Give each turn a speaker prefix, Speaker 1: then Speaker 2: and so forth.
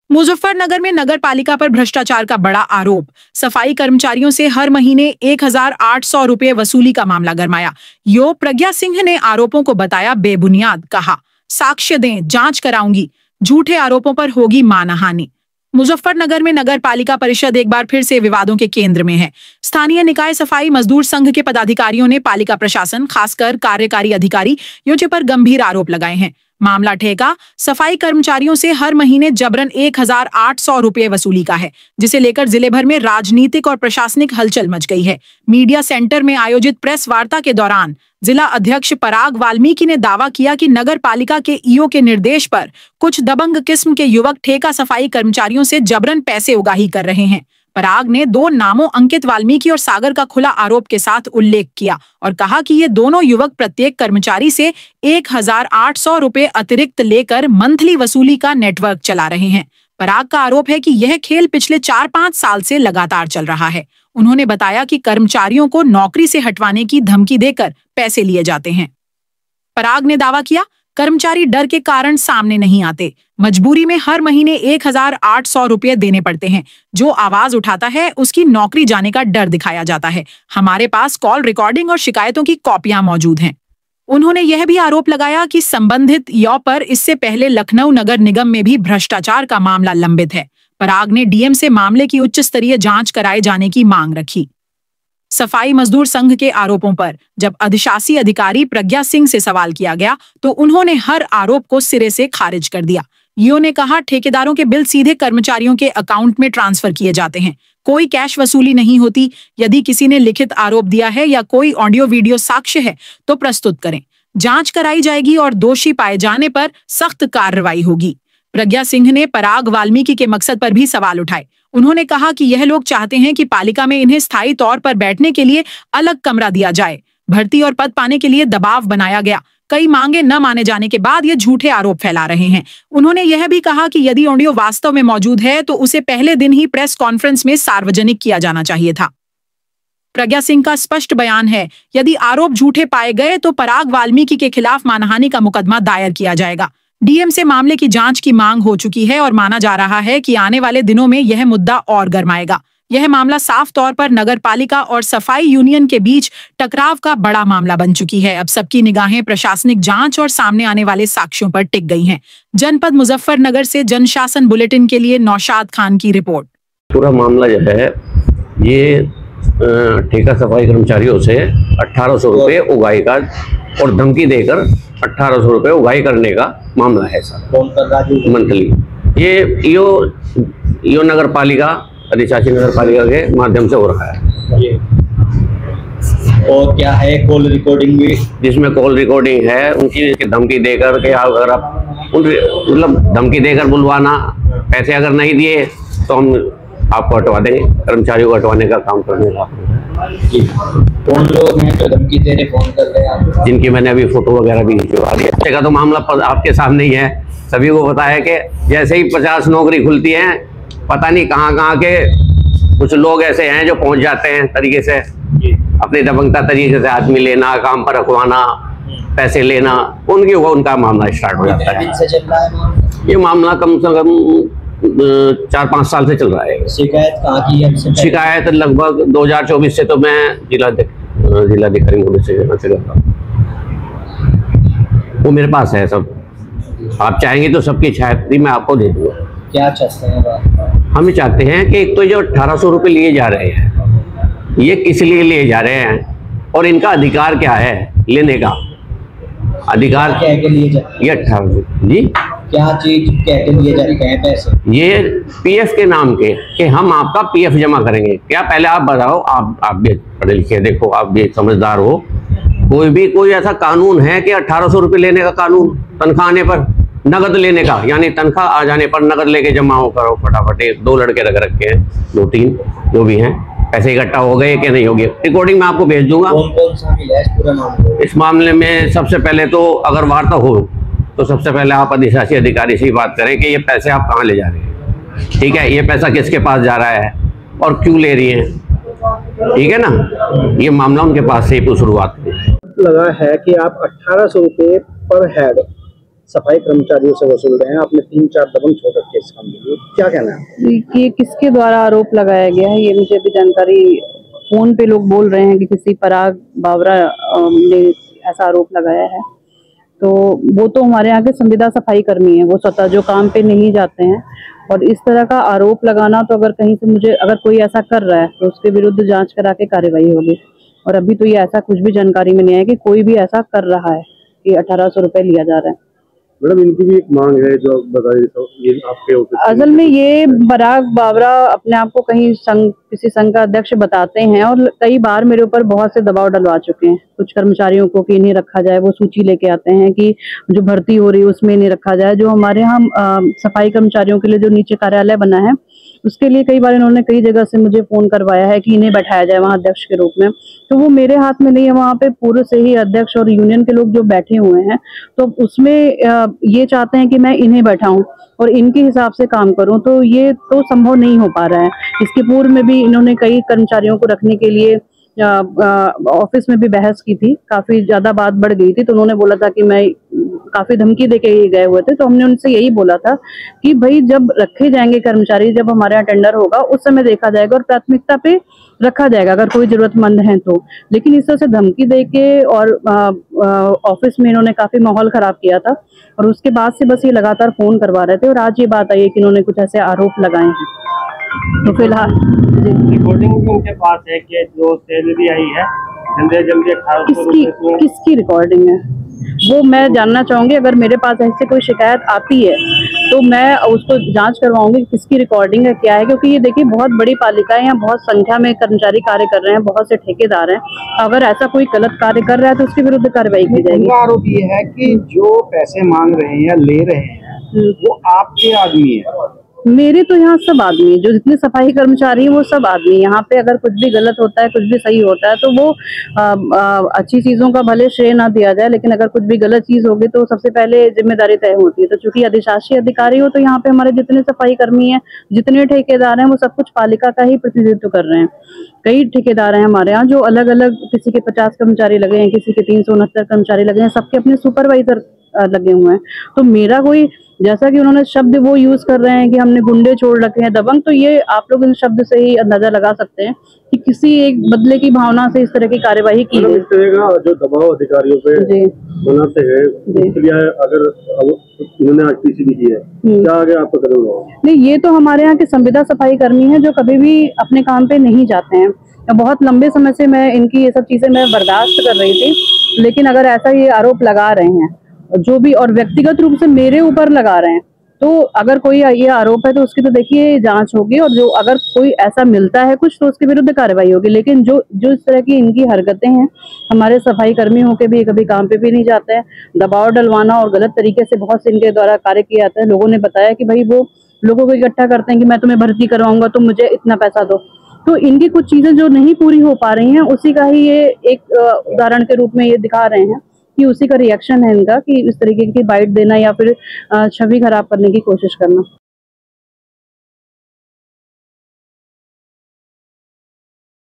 Speaker 1: मुजफ्फरनगर में नगर पालिका पर भ्रष्टाचार का बड़ा आरोप। सफाई कर्मचारियों से हर महीने 1,800 रुपए वसूली का मामला गरमाया। यो प्रज्ञा सिंह ने आरोपों को बताया बेबुनियाद, कहा साक्ष्य दें, जांच कराऊंगी, झूठे आरोपों पर होगी मानहानि। मुजफ्फरनगर में नगर पालिका परिषद एक बार फिर से विवादों के केंद्र में है। स्थानीय निकाय सफाई मजदूर संघ के पदाधिकारियों ने पालिका प्रशासन, खासकर कार्यकारी अधिकारी पर गंभीर आरोप लगाए हैं। मामला ठेका सफाई कर्मचारियों से हर महीने जबरन 1,800 रुपए वसूली का है, जिसे लेकर जिले भर में राजनीतिक और प्रशासनिक हलचल मच गई है। मीडिया सेंटर में आयोजित प्रेस वार्ता के दौरान जिला अध्यक्ष पराग वाल्मीकि ने दावा किया कि नगर पालिका के ईओ के निर्देश पर कुछ दबंग किस्म के युवक ठेका सफाई कर्मचारियों से जबरन पैसे उगाही कर रहे हैं। पराग ने 2 नामों अंकित वाल्मीकि और सागर का खुला आरोप के साथ उल्लेख किया और कहा कि ये दोनों युवक प्रत्येक कर्मचारी से 1,800 रुपए अतिरिक्त लेकर मंथली वसूली का नेटवर्क चला रहे हैं। पराग का आरोप है कि यह खेल पिछले 4-5 साल से लगातार चल रहा है। उन्होंने बताया कि कर्मचारियों को नौकरी से हटवाने की धमकी देकर पैसे लिए जाते हैं। पराग ने दावा किया, कर्मचारी डर के कारण सामने नहीं आते, मजबूरी में हर महीने 1,800 रुपए देने पड़ते हैं। जो आवाज उठाता है उसकी नौकरी जाने का डर दिखाया जाता है। हमारे पास कॉल रिकॉर्डिंग और शिकायतों की कॉपियां मौजूद हैं। उन्होंने यह भी आरोप लगाया कि संबंधित ईओ पर इससे पहले लखनऊ नगर निगम में भी भ्रष्टाचार का मामला लंबित है। पराग ने डीएम से मामले की उच्च स्तरीय जांच कराए जाने की मांग रखी। सफाई मजदूर संघ के आरोपों पर जब अधिशासी अधिकारी प्रज्ञा सिंह से सवाल किया गया तो उन्होंने हर आरोप को सिरे से खारिज कर दिया। ईओ ने कहा, ठेकेदारों के बिल सीधे कर्मचारियों के अकाउंट में ट्रांसफर किए जाते हैं, कोई कैश वसूली नहीं होती। यदि किसी ने लिखित आरोप दिया है या कोई ऑडियो वीडियो साक्ष्य है तो प्रस्तुत करें, जांच कराई जाएगी और दोषी पाए जाने पर सख्त कार्रवाई होगी। प्रज्ञा सिंह ने पराग वाल्मीकि के मकसद पर भी सवाल उठाए। उन्होंने कहा कि यह लोग चाहते हैं कि पालिका में इन्हें स्थायी तौर पर बैठने के लिए अलग कमरा दिया जाए। भर्ती और पद पाने के लिए दबाव बनाया गया। कई मांगे न माने जाने के बाद ये झूठे आरोप फैला रहे हैं। उन्होंने यह भी कहा कि यदि ऑडियो वास्तव में मौजूद है तो उसे पहले दिन ही प्रेस कॉन्फ्रेंस में सार्वजनिक किया जाना चाहिए था। प्रज्ञा सिंह का स्पष्ट बयान है, यदि आरोप झूठे पाए गए तो पराग वाल्मीकि के खिलाफ मानहानि का मुकदमा दायर किया जाएगा। डीएम से मामले की जांच की मांग हो चुकी है और माना जा रहा है कि आने वाले दिनों में यह मुद्दा और गरमाएगा। यह मामला साफ तौर पर नगर पालिका और सफाई यूनियन के बीच टकराव का बड़ा मामला बन चुकी है। अब सबकी निगाहें प्रशासनिक जांच और सामने आने वाले साक्ष्यों पर टिक गई हैं। जनपद मुजफ्फरनगर से जनशासन बुलेटिन के लिए नौशाद खान की रिपोर्ट।
Speaker 2: पूरा मामला जो है ये ठेका सफाई कर्मचारियों से 1,800 रुपए उगाही का और धमकी देकर 1,800 रुपए उगाही करने का मामला है सर। मंथली ये ईओ नगर पालिका, अधिशासी नगर पालिका के माध्यम से हो रहा है।
Speaker 3: और क्या है, कॉल रिकॉर्डिंग भी, जिसमें
Speaker 2: कॉल रिकॉर्डिंग है उनकी धमकी देकर के, अगर आप मतलब धमकी देकर बुलवाना, पैसे अगर नहीं दिए तो हम आपको हटवा देंगे। कर्मचारियों को हटवाने का काम करने का।
Speaker 3: कौन लोग हैं जो धमकी दे रहे, फोन कर रहे हैं?
Speaker 2: जिनकी मैंने अभी फोटो वगैरह भी खिंचवा दी। अच्छे का तो मामला आपके सामने ही है। सभी को पता है कि जैसे ही 50 नौकरी खुलती है, पता नहीं कहाँ के कुछ लोग ऐसे हैं जो पहुंच जाते हैं तरीके से, अपने दबंगता तरीके से आदमी लेना, काम पर रखवाना, पैसे लेना, उनका मामला स्टार्ट हो जाता है। ये मामला कम से कम 4-5 साल से चल रहा है।
Speaker 3: शिकायत कहाँ की है?
Speaker 2: शिकायत लगभग 2024 से तो मैं जिलाधिकारी से करता हूँ, वो मेरे पास है सब। आप चाहेंगे तो सबकी छाया मैं आपको दे दूंगा।
Speaker 3: क्या चाहते हैं?
Speaker 2: हम चाहते हैं कि एक तो जो 1,800 रुपये लिए जा रहे हैं, ये किस लिए लिए जा रहे हैं और इनका अधिकार क्या है लेने का? अधिकार
Speaker 3: क्या के लिए
Speaker 2: ये 18 जी
Speaker 3: क्या चीज कह के लिए जाते हैं पैसे?
Speaker 2: ये पीएफ के नाम के, कि हम आपका पीएफ जमा करेंगे। क्या पहले आप बताओ, आप भी पढ़े लिखे, देखो आप भी समझदार हो, कोई ऐसा कानून है कि 1,800 रुपये लेने का कानून? तनख्वाह आने पर नगद लेने का, यानी तनख्वाह आ जाने पर नगद लेके जमा करो फटाफट। 2 लड़के रख रखे हैं, 2-3 जो भी हैं, पैसे इकट्ठा हो गए कि नहीं हो गए? रिकॉर्डिंग मैं आपको भेज दूंगा।
Speaker 3: कौन सा मिला इस पूरे मामले?
Speaker 2: इस मामले में सबसे पहले तो अगर वार्ता हो तो सबसे पहले आप अधिशासी अधिकारी से ही बात करें कि ये पैसे आप कहाँ ले जा रहे हैं, ठीक है, ये पैसा किसके पास जा रहा है और क्यों ले रही हैं, ठीक है ना। ये मामला उनके पास से ही शुरुआत हुई।
Speaker 4: लगा है कि आप 1,800 रुपये पर हेड सफाई कर्मचारियों से वसूल रहे हैं। आपने 3-4 दबंग छोड़ रखे इस काम के लिए, क्या कहना है?
Speaker 5: ये किसके द्वारा आरोप लगाया गया है ये मुझे भी जानकारी, फोन पे लोग बोल रहे हैं कि किसी पराग बावरा ने ऐसा आरोप लगाया है। तो वो तो हमारे यहाँ के संविदा सफाई कर्मी हैं, वो स्वतः जो काम पे नहीं जाते हैं। और इस तरह का आरोप लगाना, तो अगर कहीं से मुझे अगर कोई ऐसा कर रहा है तो उसके विरुद्ध जांच करा के कार्रवाई होगी। और अभी तो ये ऐसा कुछ भी जानकारी में नहीं है कि कोई भी ऐसा कर रहा है कि 1800 रुपए लिया जा रहा है।
Speaker 4: मैडम, इनकी भी एक मांग है जो बताइए, तो ये आपके
Speaker 5: असल में ये पराग बावरा अपने आप को कहीं किसी संघ का अध्यक्ष बताते हैं और कई बार मेरे ऊपर बहुत से दबाव डलवा चुके हैं कुछ कर्मचारियों को कि इन्हें रखा जाए। वो सूची लेके आते हैं कि जो भर्ती हो रही है उसमें इन्हें रखा जाए। जो हमारे यहाँ सफाई कर्मचारियों के लिए जो नीचे कार्यालय बना है उसके लिए कई बार इन्होंने कई जगह से मुझे फोन करवाया है कि इन्हें बैठाया जाए वहाँ अध्यक्ष के रूप में। तो वो मेरे हाथ में नहीं है, वहाँ पे पूर्व से ही अध्यक्ष और यूनियन के लोग जो बैठे हुए हैं, तो उसमें ये चाहते हैं कि मैं इन्हें बैठाऊं और इनके हिसाब से काम करूं, तो ये तो संभव नहीं हो पा रहा है। इसके पूर्व में भी इन्होंने कई कर्मचारियों को रखने के लिए ऑफिस में भी बहस की थी, काफी ज्यादा बात बढ़ गई थी। तो उन्होंने बोला था कि मैं काफी धमकी देके गए हुए थे। तो हमने उनसे यही बोला था कि भाई जब रखे जाएंगे कर्मचारी, जब हमारे यहाँ टेंडर होगा उस समय देखा जाएगा और प्राथमिकता पे रखा जाएगा अगर कोई जरूरतमंद है तो। लेकिन इस तरह से धमकी देके और ऑफिस में इन्होंने काफी माहौल खराब किया था और उसके बाद से बस ये लगातार फोन करवा रहे थे। और आज ये बात आई है कि इन्होंने कुछ ऐसे आरोप लगाए हैं। तो फिलहाल
Speaker 6: रिकॉर्डिंग भी उनके पास है कि जो सैलरी आई है जल्दी 1800
Speaker 5: किसकी रिकॉर्डिंग है वो मैं जानना चाहूंगी। अगर मेरे पास ऐसे कोई शिकायत आती है तो मैं उसको जांच करवाऊंगी किसकी रिकॉर्डिंग है, क्या है। क्योंकि ये देखिए बहुत बड़ी पालिका है, यहाँ बहुत संख्या में कर्मचारी कार्य कर रहे हैं, बहुत से ठेकेदार हैं। अगर ऐसा कोई गलत कार्य कर रहा है तो उसके विरुद्ध कार्रवाई की जाएगी।
Speaker 4: आरोप ये है कि जो पैसे मांग रहे हैं या ले रहे हैं वो आपके आदमी है।
Speaker 5: मेरे तो यहाँ सब आदमी है, जो जितने सफाई कर्मचारी हैं वो सब आदमी है। यहाँ पे अगर कुछ भी गलत होता है, कुछ भी सही होता है, तो वो अच्छी चीजों का भले श्रेय ना दिया जाए, लेकिन अगर कुछ भी गलत चीज होगी तो सबसे पहले जिम्मेदारी तय होती है। तो चूंकि अधिशासी अधिकारी हो तो यहाँ पे हमारे जितने सफाई कर्मी हैं, जितने ठेकेदार हैं, वो सब कुछ पालिका का ही प्रतिनिधित्व कर रहे हैं। कई ठेकेदार हैं हमारे यहाँ जो अलग अलग, किसी के 50 कर्मचारी लगे हैं, किसी के 369 कर्मचारी लगे हैं, सबके अपने सुपरवाइजर लगे हुए हैं। तो मेरा कोई, जैसा कि उन्होंने शब्द वो यूज कर रहे हैं कि हमने गुंडे छोड़ रखे हैं, दबंग, तो ये आप लोग इन शब्द से ही अंदाजा लगा सकते हैं कि किसी एक बदले की भावना से इस तरह की कार्यवाही की गई।
Speaker 4: इस तरह का जो दबाव अधिकारियों पे बनाते हैं, उसके लिए अगर इन्होंने आज पीसीबी की है, क्या आगे आपका कदम होगा?
Speaker 5: नहीं, ये तो हमारे यहाँ के संविदा सफाई कर्मी हैं जो कभी भी अपने काम पे नहीं जाते हैं। बहुत लंबे समय से मैं इनकी ये सब चीजें मैं बर्दाश्त कर रही थी, लेकिन अगर ऐसा ये आरोप लगा रहे हैं जो भी, और व्यक्तिगत रूप से मेरे ऊपर लगा रहे हैं, तो अगर कोई ये आरोप है तो उसकी तो देखिए जांच होगी, और जो अगर कोई ऐसा मिलता है कुछ तो उसके विरुद्ध कार्रवाई होगी। लेकिन जो इस तरह की इनकी हरकतें हैं, हमारे सफाई कर्मी होके भी कभी काम पे भी नहीं जाते हैं, दबाव डलवाना और गलत तरीके से बहुत से इनके द्वारा कार्य किया जाता है। लोगों ने बताया कि भाई वो लोगों को इकट्ठा करते हैं कि मैं तुम्हें भर्ती करवाऊंगा, तुम मुझे इतना पैसा दो। तो इनकी कुछ चीजें जो नहीं पूरी हो पा रही हैं, उसी का ही ये एक उदाहरण के रूप में ये दिखा रहे हैं कि उसी का रिएक्शन है इनका, कि इस तरीके की बाइट देना या फिर छवि खराब करने की कोशिश करना।